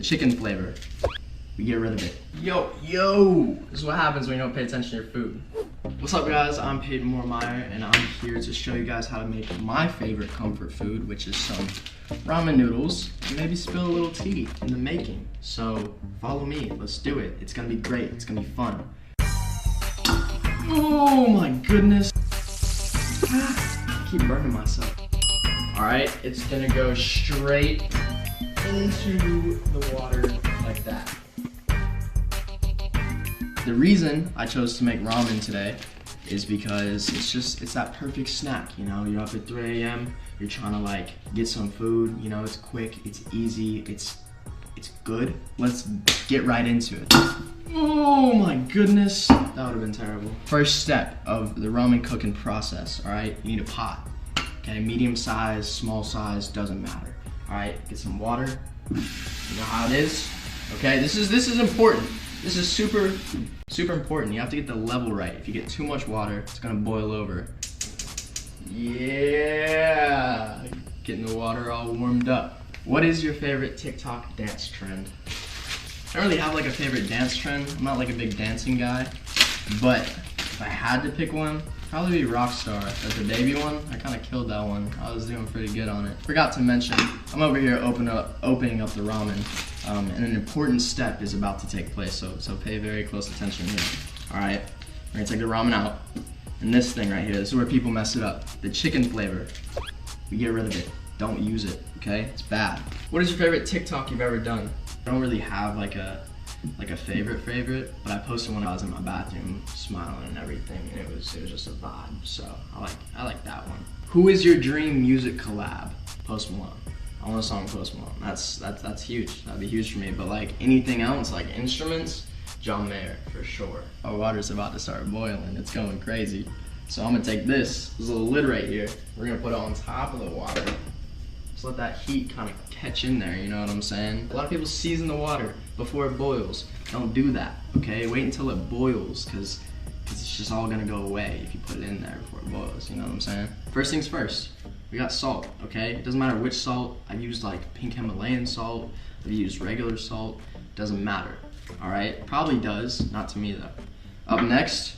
chicken flavor. We get rid of it. Yo! This is what happens when you don't pay attention to your food. What's up, guys? I'm Payton and I'm here to show you guys how to make my favorite comfort food, which is some ramen noodles, and maybe spill a little tea in the making. So follow me, let's do it. It's gonna be great, it's gonna be fun. Oh my goodness. I keep burning myself. All right, it's gonna go straight into the water like that. The reason I chose to make ramen today is because it's that perfect snack, you know? You're up at 3 a.m., you're trying to like get some food, you know, it's quick, it's easy, it's good. Let's get right into it. Oh my goodness, that would have been terrible. First step of the ramen cooking process, all right? You need a pot, okay? Medium size, small size, doesn't matter. All right, get some water. You know how it is, okay? This is important. This is super important. You have to get the level right. If you get too much water, it's gonna boil over. Yeah, getting the water all warmed up. What is your favorite TikTok dance trend? I don't really have like a favorite dance trend. I'm not like a big dancing guy, but if I had to pick one, probably be Rockstar. That's the baby one. I kind of killed that one. I was doing pretty good on it. Forgot to mention, I'm over here opening up the ramen, and an important step is about to take place. So pay very close attention here. All right, we're gonna take the ramen out, and this thing right here. This is where people mess it up. The chicken flavor. We get rid of it. Don't use it. Okay, it's bad. What is your favorite TikTok you've ever done? I don't really have like a favorite, but I posted one when I was in my bathroom smiling and everything, and it was just a vibe. So I like that one. Who is your dream music collab? Post Malone. I want a song with Post Malone. That's huge. That'd be huge for me. But like anything else, like instruments, John Mayer for sure. Our water's about to start boiling. It's going crazy. So I'm gonna take this little lid right here. We're gonna put it on top of the water. Just let that heat kind of catch in there, you know what I'm saying? A lot of people season the water before it boils. Don't do that, okay? Wait until it boils, because it's just all gonna go away if you put it in there before it boils, you know what I'm saying? First things first, we got salt, okay? It doesn't matter which salt. I used like pink Himalayan salt, I've used regular salt, doesn't matter, all right? Probably does, not to me though. Up next,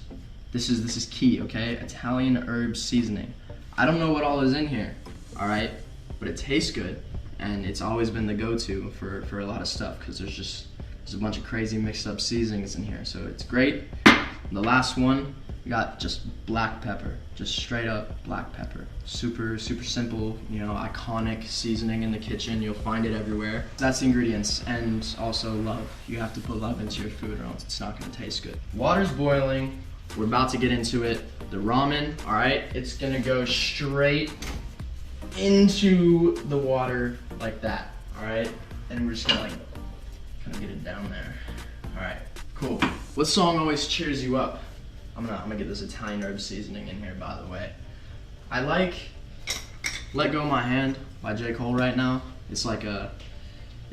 this is key, okay? Italian herb seasoning. I don't know what all is in here, all right? But it tastes good, and it's always been the go-to for a lot of stuff, because there's a bunch of crazy mixed up seasonings in here, so it's great. And the last one, we got just black pepper, just straight up black pepper. Super simple, you know, iconic seasoning in the kitchen. You'll find it everywhere. That's the ingredients, and also love. You have to put love into your food, or else it's not gonna taste good. Water's boiling. We're about to get into it. The ramen, all right, it's gonna go straight into the water like that, all right? And we're just gonna like kind of get it down there. All right, cool. What song always cheers you up? I'm gonna get this Italian herb seasoning in here, by the way. I like "Let Go My Hand" by J. Cole right now. It's like a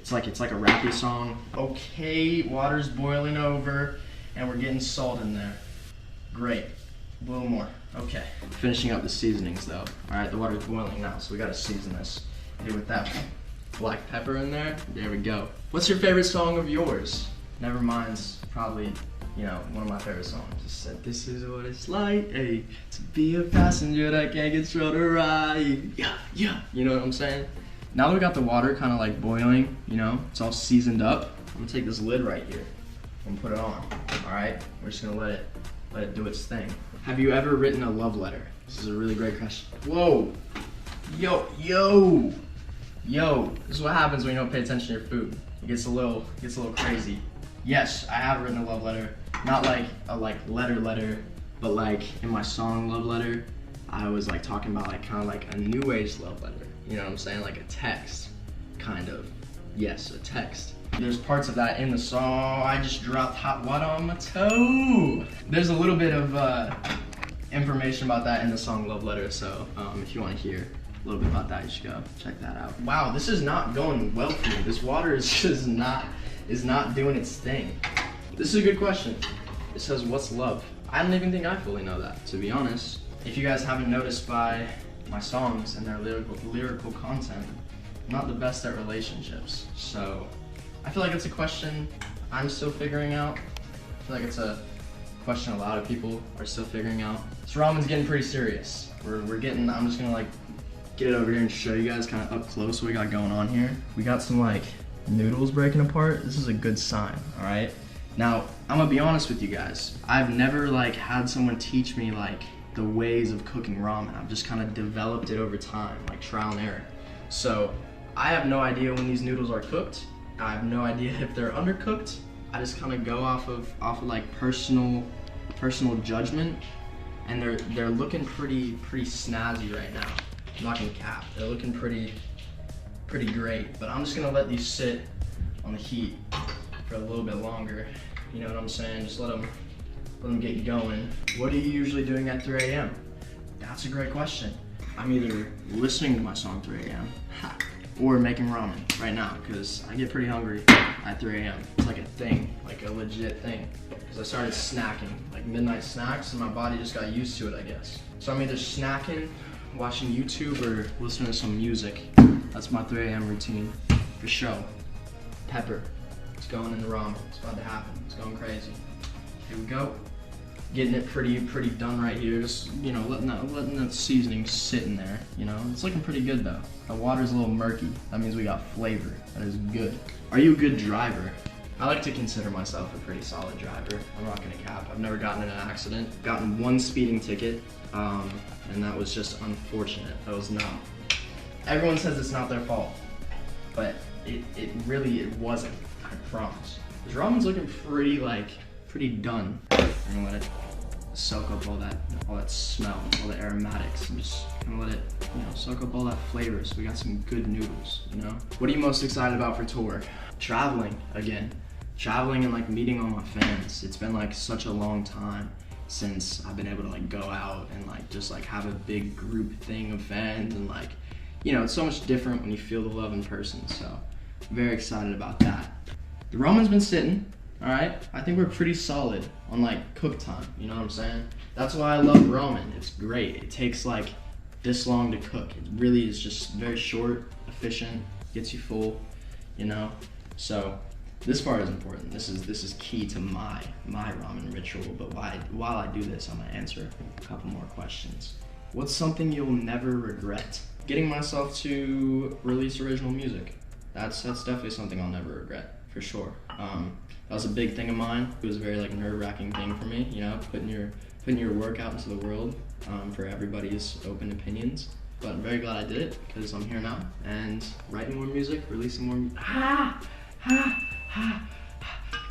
rappy song. Okay, water's boiling over, and we're getting salt in there. Great. A little more. Okay. Finishing up the seasonings though. Alright, the water's boiling now, so we gotta season this. Here with that black pepper in there. There we go. What's your favorite song of yours? Nevermind's probably, you know, one of my favorite songs. Just said, this is what it's like, hey, to be a passenger that can't control the ride. Yeah. You know what I'm saying? Now that we got the water kind of like boiling, you know, it's all seasoned up. I'm gonna take this lid right here and put it on. Alright? We're just gonna let it do its thing. Have you ever written a love letter? This is a really great question. Whoa. Yo. This is what happens when you don't pay attention to your food. It gets a little crazy. Yes, I have written a love letter. Not like a letter, but like in my song Love Letter, I was like talking about like kind of like a new age love letter. You know what I'm saying? Like a text, kind of. Yes, a text. There's parts of that in the song. I just dropped hot water on my toe. There's a little bit of information about that in the song Love Letter, so if you want to hear a little bit about that, you should go check that out. Wow, this is not going well for me. This water is just not doing its thing. This is a good question. It says, what's love? I don't even think I fully know that, to be honest. If you guys haven't noticed by my songs and their lyrical content, I'm not the best at relationships, so I feel like it's a question I'm still figuring out. I feel like it's a question a lot of people are still figuring out. This ramen's getting pretty serious. We're getting, I'm just gonna like get it over here and show you guys kind of up close what we got going on here. We got some like noodles breaking apart. This is a good sign, all right? Now, I'm gonna be honest with you guys. I've never like had someone teach me like the ways of cooking ramen. I've just kind of developed it over time, like trial and error. So I have no idea when these noodles are cooked. I have no idea if they're undercooked. I just kind of go off of like personal judgment, and they're looking pretty snazzy right now. I'm not gonna cap. They're looking pretty great. But I'm just gonna let these sit on the heat for a little bit longer. You know what I'm saying? Just let them get going. What are you usually doing at 3 a.m.? That's a great question. I'm either listening to my song 3 a.m. or making ramen right now, because I get pretty hungry at 3 a.m. It's like a thing, like a legit thing. Because I started snacking, like midnight snacks, and my body just got used to it, I guess. So I'm either snacking, watching YouTube, or listening to some music. That's my 3 a.m. routine, for sure. Pepper, it's going in the ramen. It's about to happen. It's going crazy. Here we go. Getting it pretty done right here. Just, you know, letting that seasoning sit in there. You know, it's looking pretty good though. The water's a little murky. That means we got flavor. That is good. Are you a good driver? I like to consider myself a pretty solid driver. I'm not gonna cap. I've never gotten in an accident. Gotten one speeding ticket, and that was just unfortunate. That was not. Everyone says it's not their fault, but it really wasn't. I promise. This ramen's looking pretty done. I'm gonna let it soak up all that smell, all the aromatics, and just gonna let it, you know, soak up all that flavor. So we got some good noodles, you know. What are you most excited about for tour? Traveling again. Traveling and like meeting all my fans. It's been like such a long time since I've been able to like go out and like just like have a big group thing of fans, and like, you know, it's so much different when you feel the love in person. So very excited about that. The ramen's been sitting. All right, I think we're pretty solid on like cook time, you know what I'm saying? That's why I love ramen. It's great. It takes like this long to cook. It really is just very short, efficient, gets you full, you know? So this part is important. This is key to my ramen ritual, but while I do this, I'm gonna answer a couple more questions. What's something you'll never regret? Getting myself to release original music. That's definitely something I'll never regret, for sure. That was a big thing of mine. It was a very like nerve-wracking thing for me, you know, putting your work out into the world for everybody's open opinions. But I'm very glad I did it, because I'm here now and writing more music, releasing more. I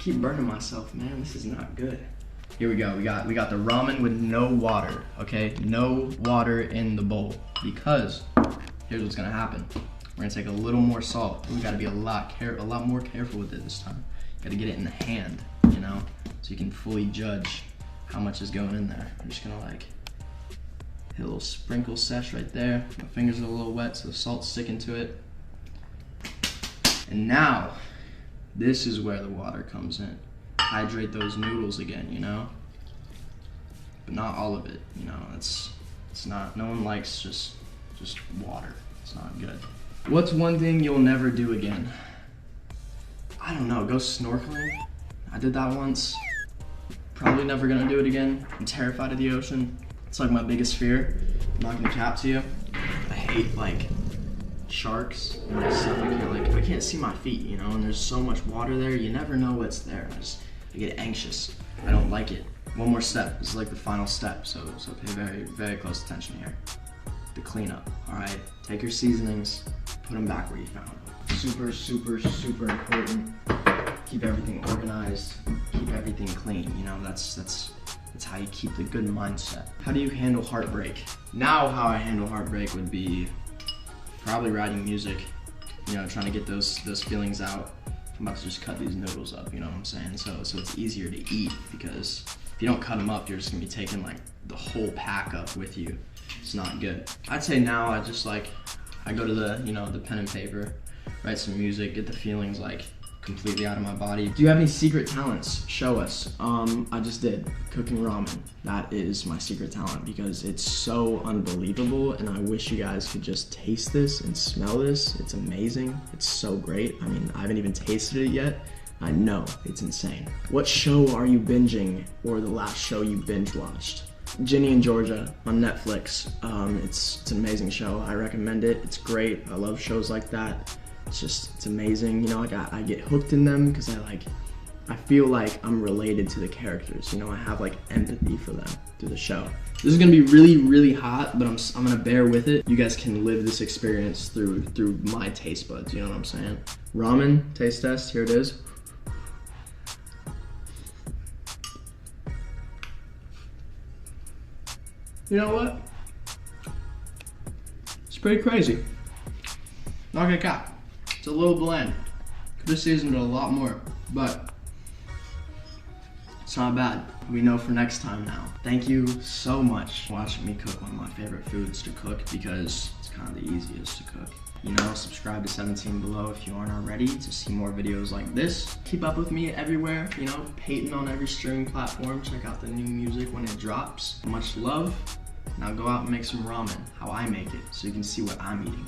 keep burning myself, man. This is not good. Here we go. We got the ramen with no water. Okay, no water in the bowl, because here's what's gonna happen. We're gonna take a little more salt. We gotta be a lot more careful with it this time. Gotta get it in the hand, you know, so you can fully judge how much is going in there. I'm just gonna like hit a little sprinkle sesh right there. My fingers are a little wet, so the salt's sticking to it. And now, this is where the water comes in. Hydrate those noodles again, you know, but not all of it, you know. It's not. No one likes just water. It's not good. What's one thing you'll never do again? I don't know, go snorkeling. I did that once. Probably never gonna do it again. I'm terrified of the ocean. It's like my biggest fear. I'm not gonna cap to you. I hate like sharks and like stuff. I can't see my feet, you know, and there's so much water there, you never know what's there. I get anxious. I don't like it. One more step. This is like the final step, so pay very close attention here. The cleanup, all right? Take your seasonings, put them back where you found them. Super important. Keep everything organized, keep everything clean, you know, that's how you keep the good mindset. How do you handle heartbreak? Now how I handle heartbreak would be probably writing music, you know, trying to get those feelings out. I'm about to just cut these noodles up, you know what I'm saying? So it's easier to eat, because if you don't cut them up, you're just gonna be taking like the whole pack up with you. It's not good. I'd say now I go to the, you know, the pen and paper, write some music, get the feelings like completely out of my body. Do you have any secret talents? Show us. I just did cooking ramen. That is my secret talent because it's so unbelievable, and I wish you guys could just taste this and smell this. It's amazing. It's so great. I mean, I haven't even tasted it yet. I know, it's insane. What show are you binging, or the last show you binge watched? Ginny and Georgia on Netflix. It's an amazing show. I recommend it. It's great. I love shows like that. It's amazing. You know, like I get hooked in them because I feel like I'm related to the characters. You know, I have like empathy for them through the show. This is gonna be really, really hot, but I'm gonna bear with it. You guys can live this experience through my taste buds. You know what I'm saying? Ramen taste test. Here it is. You know what? It's pretty crazy. Not gonna cap. It's a little bland. Could have seasoned it a lot more, but it's not bad. We know for next time now. Thank you so much for watching me cook one of my favorite foods to cook because it's kind of the easiest to cook. You know, subscribe to 17 Below if you aren't already to see more videos like this. Keep up with me everywhere, you know, Payton on every streaming platform. Check out the new music when it drops. Much love. Now go out and make some ramen, how I make it, so you can see what I'm eating.